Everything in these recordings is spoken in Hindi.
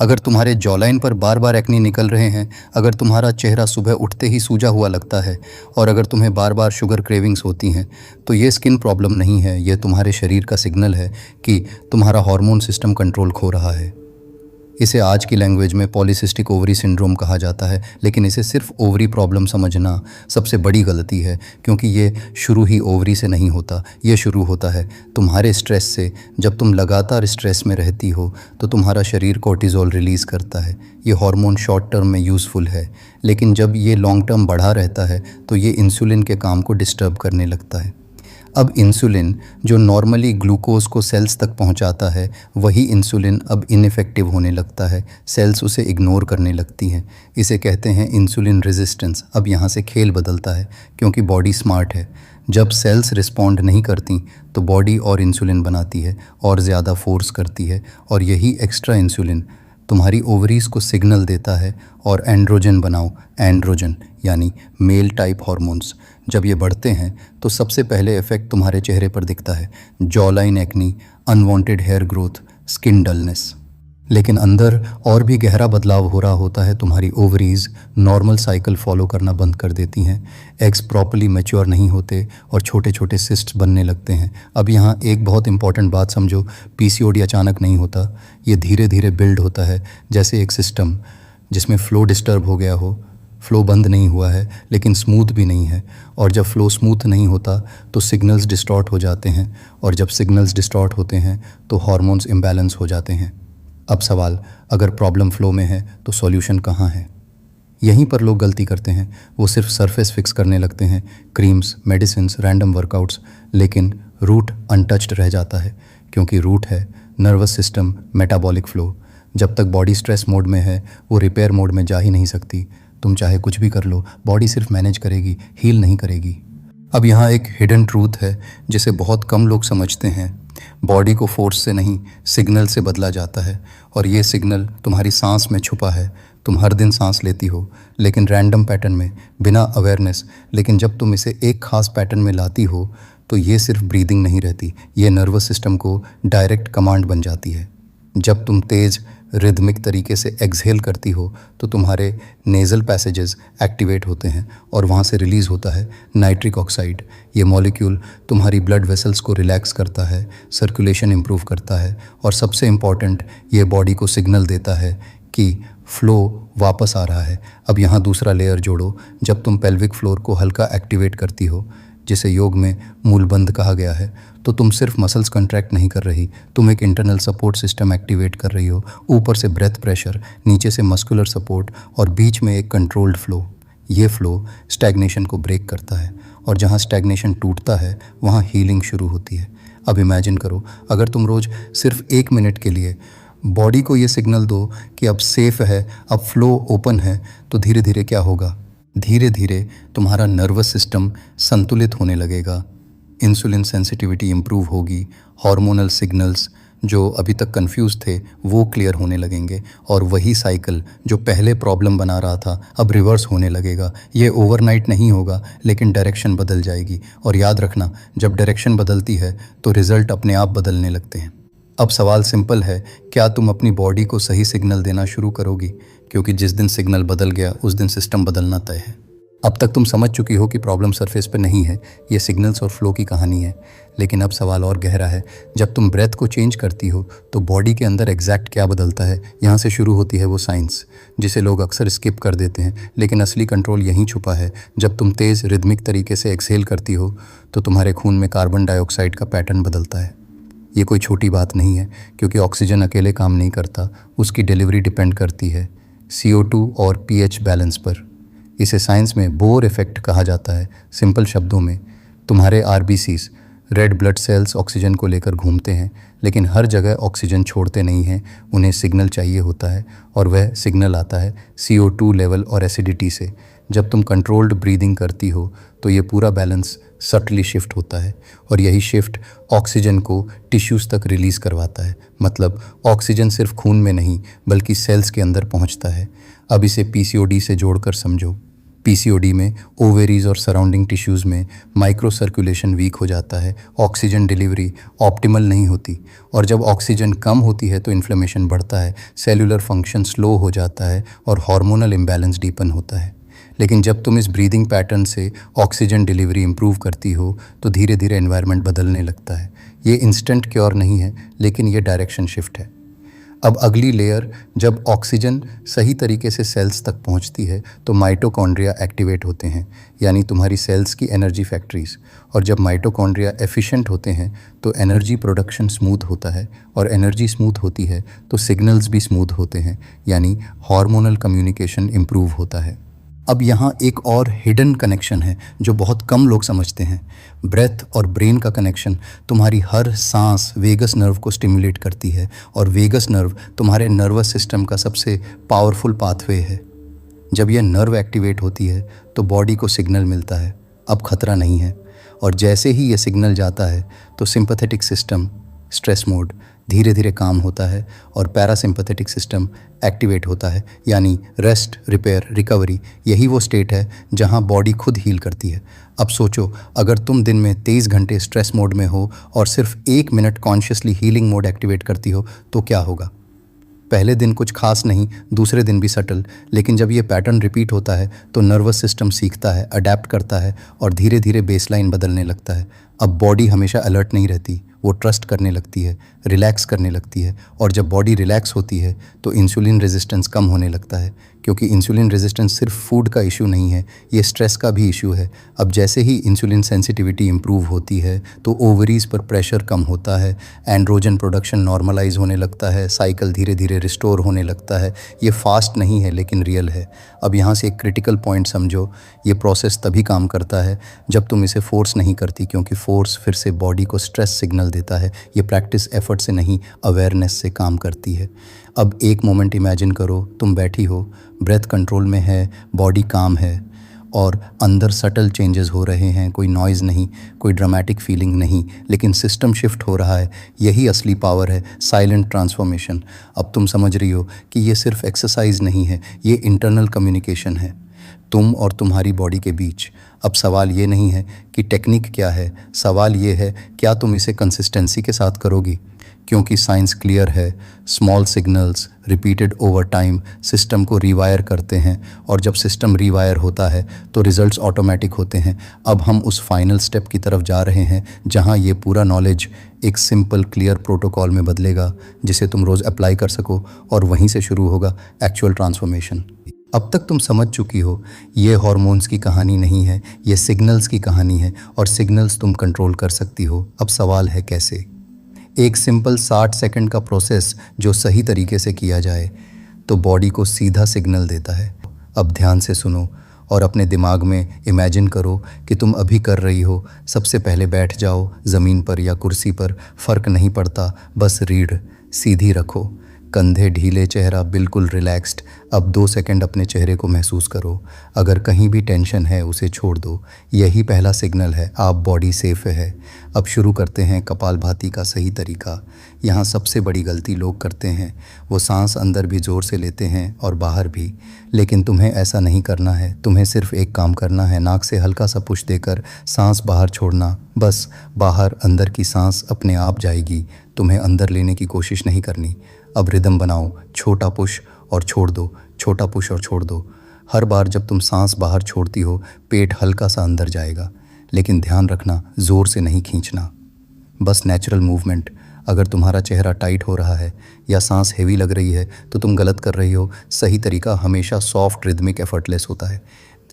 अगर तुम्हारे जॉलाइन पर बार बार एक्नी निकल रहे हैं, अगर तुम्हारा चेहरा सुबह उठते ही सूजा हुआ लगता है और अगर तुम्हें बार बार शुगर क्रेविंग्स होती हैं, तो ये स्किन प्रॉब्लम नहीं है, ये तुम्हारे शरीर का सिग्नल है कि तुम्हारा हार्मोन सिस्टम कंट्रोल खो रहा है। इसे आज की लैंग्वेज में पॉलीसिस्टिक ओवरी सिंड्रोम कहा जाता है, लेकिन इसे सिर्फ ओवरी प्रॉब्लम समझना सबसे बड़ी गलती है, क्योंकि ये शुरू ही ओवरी से नहीं होता। ये शुरू होता है तुम्हारे स्ट्रेस से। जब तुम लगातार स्ट्रेस में रहती हो तो तुम्हारा शरीर कोर्टिज़ोल रिलीज़ करता है। ये हार्मोन शॉर्ट टर्म में यूज़फुल है, लेकिन जब ये लॉन्ग टर्म बढ़ा रहता है तो ये इंसुलिन के काम को डिस्टर्ब करने लगता है। अब इंसुलिन जो नॉर्मली ग्लूकोज को सेल्स तक पहुंचाता है, वही इंसुलिन अब इनइफेक्टिव होने लगता है। सेल्स उसे इग्नोर करने लगती हैं। इसे कहते हैं इंसुलिन रेजिस्टेंस। अब यहाँ से खेल बदलता है, क्योंकि बॉडी स्मार्ट है। जब सेल्स रिस्पॉन्ड नहीं करती तो बॉडी और इंसुलिन बनाती है और ज़्यादा फोर्स करती है, और यही एक्स्ट्रा इंसुलिन तुम्हारी ओवरीज़ को सिग्नल देता है और एंड्रोजन बनाओ, एंड्रोजन यानी मेल टाइप हार्मोन्स। जब ये बढ़ते हैं तो सबसे पहले इफेक्ट तुम्हारे चेहरे पर दिखता है, jawline acne, unwanted hair growth, skin dullness. लेकिन अंदर और भी गहरा बदलाव हो रहा होता है। तुम्हारी ओवरीज़ नॉर्मल साइकिल फॉलो करना बंद कर देती हैं, एग्स प्रॉपर्ली मैच्योर नहीं होते और छोटे छोटे सिस्ट्स बनने लगते हैं। अब यहाँ एक बहुत इंपॉर्टेंट बात समझो, पीसीओडी अचानक नहीं होता, ये धीरे धीरे बिल्ड होता है, जैसे एक सिस्टम जिसमें फ़्लो डिस्टर्ब हो गया हो। फ़्लो बंद नहीं हुआ है, लेकिन स्मूथ भी नहीं है, और जब फ़्लो स्मूथ नहीं होता तो सिग्नल्स डिस्टॉर्ट हो जाते हैं, और जब सिग्नल्स डिस्टॉर्ट होते हैं तो हार्मोन्स इम्बैलेंस हो जाते हैं। अब सवाल, अगर प्रॉब्लम फ़्लो में है तो सॉल्यूशन कहाँ है? यहीं पर लोग गलती करते हैं। वो सिर्फ सरफेस फिक्स करने लगते हैं, क्रीम्स, मेडिसिन्स, रैंडम वर्कआउट्स, लेकिन रूट अनटच्ड रह जाता है, क्योंकि रूट है नर्वस सिस्टम, मेटाबॉलिक फ़्लो। जब तक बॉडी स्ट्रेस मोड में है, वो रिपेयर मोड में जा ही नहीं सकती। तुम चाहे कुछ भी कर लो, बॉडी सिर्फ मैनेज करेगी, हील नहीं करेगी। अब यहाँ एक हिडन ट्रूथ है जिसे बहुत कम लोग समझते हैं। बॉडी को फोर्स से नहीं, सिग्नल से बदला जाता है, और ये सिग्नल तुम्हारी सांस में छुपा है। तुम हर दिन सांस लेती हो, लेकिन रैंडम पैटर्न में, बिना अवेयरनेस। लेकिन जब तुम इसे एक खास पैटर्न में लाती हो तो ये सिर्फ ब्रीदिंग नहीं रहती, ये नर्वस सिस्टम को डायरेक्ट कमांड बन जाती है। जब तुम तेज़ रिदमिक तरीके से एक्सहेल करती हो तो तुम्हारे नेज़ल पैसेजेस एक्टिवेट होते हैं, और वहाँ से रिलीज़ होता है नाइट्रिक ऑक्साइड। ये मॉलिक्यूल तुम्हारी ब्लड वेसल्स को रिलैक्स करता है, सर्कुलेशन इम्प्रूव करता है, और सबसे इम्पॉर्टेंट, ये बॉडी को सिग्नल देता है कि फ़्लो वापस आ रहा है। अब यहाँ दूसरा लेयर जोड़ो। जब तुम पेल्विक फ्लोर को हल्का एक्टिवेट करती हो, जिसे योग में मूलबंध कहा गया है, तो तुम सिर्फ मसल्स कंट्रैक्ट नहीं कर रही, तुम एक इंटरनल सपोर्ट सिस्टम एक्टिवेट कर रही हो। ऊपर से ब्रेथ प्रेशर, नीचे से मस्कुलर सपोर्ट, और बीच में एक कंट्रोल्ड फ्लो। ये फ्लो स्टैग्नेशन को ब्रेक करता है, और जहाँ स्टैग्नेशन टूटता है वहाँ हीलिंग शुरू होती है। अब इमेजिन करो, अगर तुम रोज़ सिर्फ 1 मिनट के लिए बॉडी को ये सिग्नल दो कि अब सेफ है, अब फ्लो ओपन है, तो धीरे धीरे क्या होगा? धीरे धीरे तुम्हारा नर्वस सिस्टम संतुलित होने लगेगा, इंसुलिन सेंसिटिविटी इम्प्रूव होगी, हार्मोनल सिग्नल्स जो अभी तक कंफ्यूज थे वो क्लियर होने लगेंगे, और वही साइकिल जो पहले प्रॉब्लम बना रहा था अब रिवर्स होने लगेगा। ये ओवरनाइट नहीं होगा, लेकिन डायरेक्शन बदल जाएगी, और याद रखना, जब डायरेक्शन बदलती है तो रिज़ल्ट अपने आप बदलने लगते हैं। अब सवाल सिंपल है, क्या तुम अपनी बॉडी को सही सिग्नल देना शुरू करोगी? क्योंकि जिस दिन सिग्नल बदल गया उस दिन सिस्टम बदलना तय है। अब तक तुम समझ चुकी हो कि प्रॉब्लम सरफेस पे नहीं है, ये सिग्नल्स और फ्लो की कहानी है। लेकिन अब सवाल और गहरा है। जब तुम ब्रेथ को चेंज करती हो तो बॉडी के अंदर एग्जैक्ट क्या बदलता है? यहाँ से शुरू होती है वो साइंस जिसे लोग अक्सर स्किप कर देते हैं, लेकिन असली कंट्रोल यहीं छुपा है। जब तुम तेज़ रिदमिक तरीके से एक्सहेल करती हो तो तुम्हारे खून में कार्बन डाइऑक्साइड का पैटर्न बदलता है। ये कोई छोटी बात नहीं है, क्योंकि ऑक्सीजन अकेले काम नहीं करता, उसकी डिलीवरी डिपेंड करती है CO2 और pH बैलेंस पर। इसे साइंस में बोर इफेक्ट कहा जाता है। सिंपल शब्दों में, तुम्हारे RBCs, red blood cells, oxygen को लेकर घूमते हैं, लेकिन हर जगह ऑक्सीजन छोड़ते नहीं हैं। उन्हें सिग्नल चाहिए होता है, और वह सिग्नल आता है CO2 लेवल और एसिडिटी से। जब तुम कंट्रोल्ड ब्रीदिंग करती हो तो ये पूरा बैलेंस सटली शिफ्ट होता है, और यही शिफ्ट ऑक्सीजन को टिश्यूज़ तक रिलीज़ करवाता है। मतलब ऑक्सीजन सिर्फ खून में नहीं बल्कि सेल्स के अंदर पहुंचता है। अब इसे PCOD से जोड़कर समझो। पीसीओडी में ओवेरीज और सराउंडिंग टिश्यूज़ में माइक्रो सर्कुलेशन वीक हो जाता है, ऑक्सीजन डिलीवरी ऑप्टिमल नहीं होती, और जब ऑक्सीजन कम होती है तो इन्फ्लेमेशन बढ़ता है, सेलुलर फंक्शन स्लो हो जाता है और हार्मोनल इम्बैलेंस डीपन होता है। लेकिन जब तुम इस ब्रीदिंग पैटर्न से ऑक्सीजन डिलीवरी इम्प्रूव करती हो तो धीरे धीरे एनवायरनमेंट बदलने लगता है। ये इंस्टेंट क्योर नहीं है, लेकिन ये डायरेक्शन शिफ्ट है। अब अगली लेयर, जब ऑक्सीजन सही तरीके से सेल्स तक पहुंचती है तो माइटोकॉन्ड्रिया एक्टिवेट होते हैं, यानी तुम्हारी सेल्स की एनर्जी फैक्ट्रीज। और जब माइटोकॉन्ड्रिया एफिशिएंट होते हैं तो एनर्जी प्रोडक्शन स्मूथ होता है, और एनर्जी स्मूथ होती है तो सिग्नल्स भी स्मूथ होते हैं, यानी हार्मोनल कम्युनिकेशन इम्प्रूव होता है। अब यहाँ एक और हिडन कनेक्शन है जो बहुत कम लोग समझते हैं। ब्रेथ और ब्रेन का कनेक्शन। तुम्हारी हर सांस वेगस नर्व को स्टिमुलेट करती है, और वेगस नर्व तुम्हारे नर्वस सिस्टम का सबसे पावरफुल पाथवे है। जब यह नर्व एक्टिवेट होती है तो बॉडी को सिग्नल मिलता है, अब खतरा नहीं है। और जैसे ही ये सिग्नल जाता है तो सिंपैथेटिक सिस्टम स्ट्रेस मोड धीरे धीरे काम होता है और पैरासिम्पैथेटिक सिस्टम एक्टिवेट होता है, यानी रेस्ट, रिपेयर, रिकवरी। यही वो स्टेट है जहां बॉडी खुद हील करती है। अब सोचो, अगर तुम दिन में 23 घंटे स्ट्रेस मोड में हो और सिर्फ 1 minute consciously healing mode activate करती हो तो क्या होगा? पहले दिन कुछ खास नहीं, दूसरे दिन भी सटल, लेकिन जब ये पैटर्न रिपीट होता है तो नर्वस सिस्टम सीखता है, अडेप्ट करता है और धीरे धीरे बेसलाइन बदलने लगता है। अब बॉडी हमेशा अलर्ट नहीं रहती, वो ट्रस्ट करने लगती है, रिलैक्स करने लगती है। और जब बॉडी रिलैक्स होती है तो इंसुलिन रेजिस्टेंस कम होने लगता है, क्योंकि इंसुलिन रेजिस्टेंस सिर्फ फूड का इशू नहीं है, ये स्ट्रेस का भी इशू है। अब जैसे ही इंसुलिन सेंसिटिविटी इंप्रूव होती है तो ओवरीज पर प्रेशर कम होता है, एंड्रोजन प्रोडक्शन नॉर्मलाइज होने लगता है, साइकिल धीरे धीरे रिस्टोर होने लगता है। ये फास्ट नहीं है लेकिन रियल है। अब यहाँ से एक क्रिटिकल पॉइंट समझो, ये प्रोसेस तभी काम करता है जब तुम इसे फोर्स नहीं करती, क्योंकि फोर्स फिर से बॉडी को स्ट्रेस सिग्नल देता है। ये प्रैक्टिस एफर्ट से नहीं, अवेयरनेस से काम करती है। अब एक मोमेंट इमेजिन करो, तुम बैठी हो, ब्रेथ कंट्रोल में है, बॉडी काम है और अंदर सटल चेंजेस हो रहे हैं। कोई नॉइज़ नहीं, कोई ड्रामेटिक फीलिंग नहीं, लेकिन सिस्टम शिफ्ट हो रहा है। यही असली पावर है, साइलेंट ट्रांसफॉर्मेशन। अब तुम समझ रही हो कि ये सिर्फ एक्सरसाइज नहीं है, ये इंटरनल कम्युनिकेशन है तुम और तुम्हारी बॉडी के बीच। अब सवाल ये नहीं है कि टेक्निक क्या है, सवाल ये है क्या तुम इसे कंसिस्टेंसी के साथ करोगी, क्योंकि साइंस क्लियर है। Small signals repeated over time system को रीवायर करते हैं, और जब सिस्टम रीवायर होता है तो रिजल्ट्स ऑटोमेटिक होते हैं। अब हम उस फाइनल स्टेप की तरफ जा रहे हैं जहां ये पूरा नॉलेज एक सिंपल क्लियर प्रोटोकॉल में बदलेगा, जिसे तुम रोज़ अप्लाई कर सको, और वहीं से शुरू होगा एक्चुअल ट्रांसफॉर्मेशन। अब तक तुम समझ चुकी हो, ये हार्मोन्स की कहानी नहीं है, ये सिग्नल्स की कहानी है, और सिग्नल्स तुम कंट्रोल कर सकती हो। अब सवाल है कैसे? एक सिंपल 60 सेकंड का प्रोसेस जो सही तरीके से किया जाए तो बॉडी को सीधा सिग्नल देता है। अब ध्यान से सुनो और अपने दिमाग में इमेजिन करो कि तुम अभी कर रही हो। सबसे पहले बैठ जाओ, ज़मीन पर या कुर्सी पर, फ़र्क नहीं पड़ता, बस रीढ़ सीधी रखो, कंधे ढीले, चेहरा बिल्कुल रिलैक्स्ड। अब 2 सेकंड अपने चेहरे को महसूस करो। अगर कहीं भी टेंशन है उसे छोड़ दो, यही पहला सिग्नल है, आप बॉडी सेफ है। अब शुरू करते हैं कपालभाति का सही तरीका। यहाँ सबसे बड़ी गलती लोग करते हैं, वो सांस अंदर भी ज़ोर से लेते हैं और बाहर भी, लेकिन तुम्हें ऐसा नहीं करना है। तुम्हें सिर्फ एक काम करना है, नाक से हल्का सा पुश देकर सांस बाहर छोड़ना, बस बाहर। अंदर की सांस अपने आप जाएगी, तुम्हें अंदर लेने की कोशिश नहीं करनी। अब रिदम बनाओ, छोटा पुश और छोड़ दो, छोटा पुश और छोड़ दो। हर बार जब तुम सांस बाहर छोड़ती हो पेट हल्का सा अंदर जाएगा, लेकिन ध्यान रखना ज़ोर से नहीं खींचना, बस नेचुरल मूवमेंट। अगर तुम्हारा चेहरा टाइट हो रहा है या सांस हेवी लग रही है तो तुम गलत कर रही हो। सही तरीका हमेशा सॉफ्ट, रिदमिक, एफर्टलेस होता है।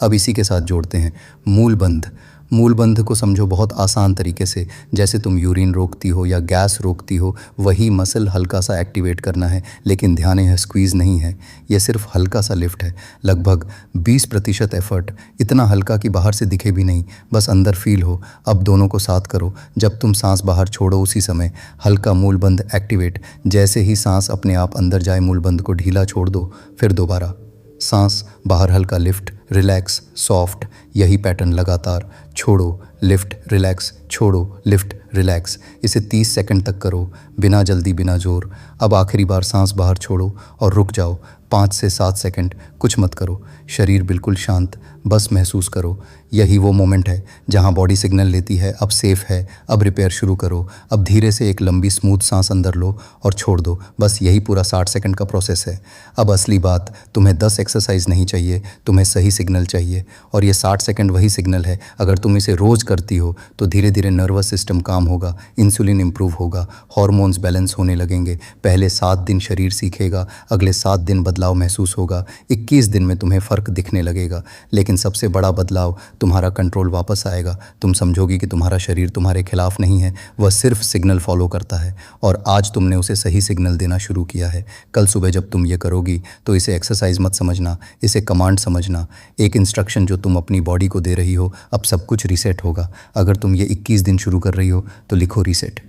अब इसी के साथ जोड़ते हैं मूल बंध। मूल बंध को समझो बहुत आसान तरीके से, जैसे तुम यूरिन रोकती हो या गैस रोकती हो, वही मसल हल्का सा एक्टिवेट करना है। लेकिन ध्यान है, स्क्वीज़ नहीं है, यह सिर्फ हल्का सा लिफ्ट है, लगभग 20% एफर्ट, इतना हल्का कि बाहर से दिखे भी नहीं, बस अंदर फील हो। अब दोनों को साथ करो। जब तुम सांस बाहर छोड़ो उसी समय हल्का मूल बंध एक्टिवेट। जैसे ही सांस अपने आप अंदर जाए मूल बंध को ढीला छोड़ दो, फिर दोबारा सांस बाहर हल्का लिफ्ट, रिलैक्स, सॉफ्ट, यही पैटर्न लगातार। छोड़ो, लिफ्ट, रिलैक्स, छोड़ो, लिफ्ट, रिलैक्स। इसे 30 सेकंड तक करो, बिना जल्दी, बिना जोर। अब आखिरी बार सांस बाहर छोड़ो और रुक जाओ। 5 से 7 सेकंड, कुछ मत करो। शरीर बिल्कुल शांत, बस महसूस करो। यही वो मोमेंट है जहां बॉडी सिग्नल लेती है अब सेफ है, अब रिपेयर शुरू करो। अब धीरे से एक लंबी स्मूथ सांस अंदर लो और छोड़ दो। बस यही पूरा 60 सेकंड का प्रोसेस है। अब असली बात, तुम्हें 10 एक्सरसाइज नहीं चाहिए, तुम्हें सही सिग्नल चाहिए। और ये 60 सेकंड वही सिग्नल है। अगर तुम इसे रोज़ करती हो तो धीरे धीरे नर्वस सिस्टम काम होगा, इंसुलिन इंप्रूव होगा, हार्मोन्स बैलेंस होने लगेंगे। पहले 7 दिन शरीर सीखेगा, अगले 7 दिन बदलाव महसूस होगा, 21 दिन में तुम्हें फ़र्क दिखने लगेगा। लेकिन सबसे बड़ा बदलाव, तुम्हारा कंट्रोल वापस आएगा। तुम समझोगी कि तुम्हारा शरीर तुम्हारे खिलाफ नहीं है, वह सिर्फ सिग्नल फॉलो करता है और आज तुमने उसे सही सिग्नल देना शुरू किया है। कल सुबह जब तुम ये करोगी तो इसे एक्सरसाइज मत समझना, इसे कमांड समझना, एक इंस्ट्रक्शन जो तुम अपनी बॉडी को दे रही हो। अब सब कुछ रीसेट होगा। अगर तुम ये 21 दिन शुरू कर रही हो तो लिखो रीसेट।